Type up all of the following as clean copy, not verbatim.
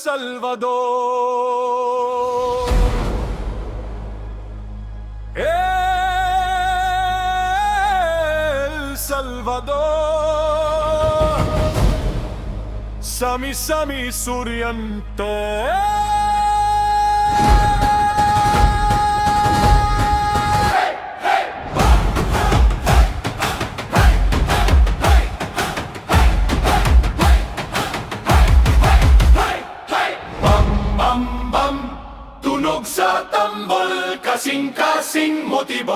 Salvador. El Salvador, sami-sami Oriente. Tunog sa tambol, kasing-kasing motibo.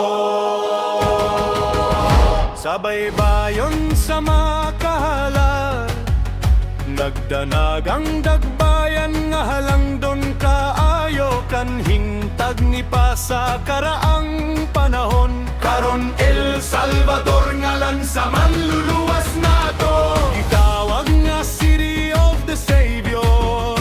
Sabay bayon sa makahalan, nagdanag ang dagbayan nga halang don kaayo kan hingtag ni pa sa karaang panahon. Karon El Salvador ngalan sa manluluwas nato, gitawag nga City of the Savior.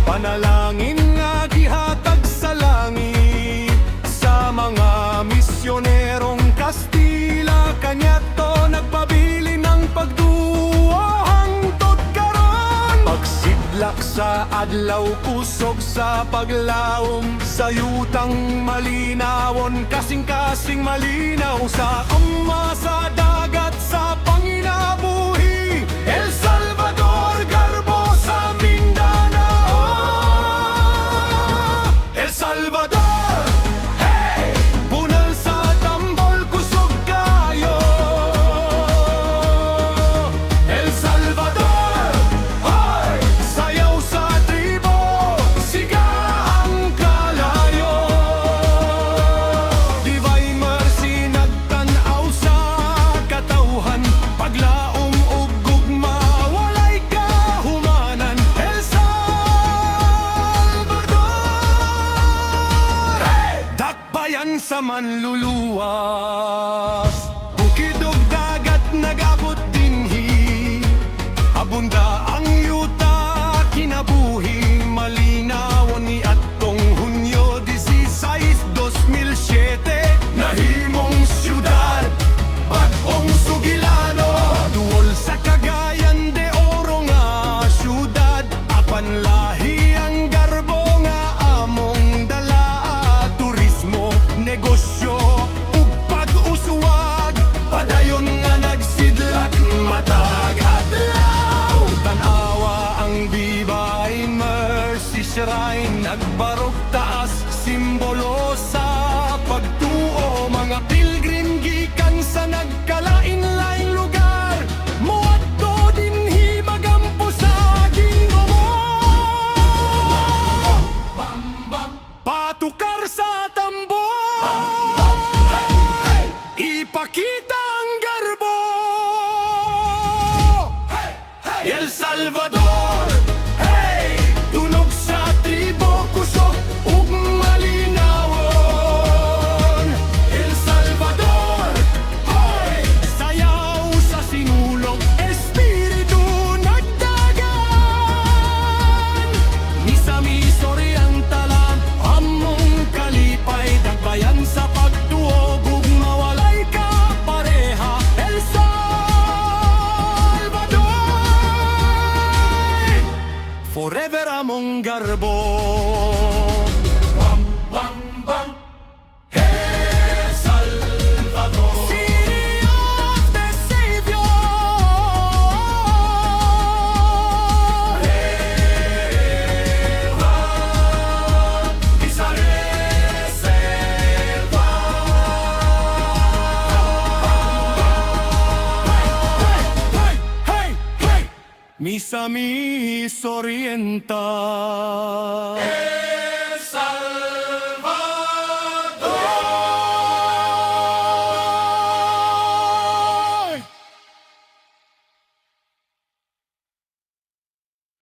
Panalangin nga gihatag sa langit sa mga misyonerong Kastila. Kanyato nagpabili ng pagduo hangtod karon. Pagsidlak sa adlaw, kusog sa paglaom, sa yutang malinawon, kasing-kasing malinaw sa ama sa dagat sa panginabuhi. El Salvador, garbo sa Mindanao. El Salvador, hey! Bunal sa tambol, kusog kayo. El Salvador, hoy! Sayaw sa tribo, siga ang kalayo. Divine mercy nagtanaw sa katauhan, paglaom ug gugma, walay kahumanan. El Salvador, hey! Dakbayan sa manluluwas, bukid ug dagat nag-abot dinhi. Abunda ang yuta, kinabuhi malinawon ni atong Hunyo 16, 2007. Nahimong siyudad, bag-ong Sugilano, duol sa Cagayan de Oro nga siyudad. Apan lahi ang garbo nga among dala, turismo, negosyo ug pag-uswag. Padayon nga nagsidlak matag adlaw. Tanawa ang Divine Mercy Shrine, nagbarok taas, simbolo sa pagtuo. Mga pilgrim gikan sa nagkalain-laing lugar, muadto dinhi magampo sa Ginoo. Patukar sa tambo, ipakita ang garbo. El Salvador, hey! Tunog sa tribo, kusog ug malinawon. El Salvador, hoy! Sayaw sa sinulog, espiritu nagdagan. Misamis Orientalan, among kalipay, dagbayan sa pagtuog ug mawalay ka pareha. El Salvador, forever among garbo. Bam, bam, bam. El Salvador, City of the Savior. Elva, isa reserva. Hey, hey, hey! Misamis Oriental. El Salvador.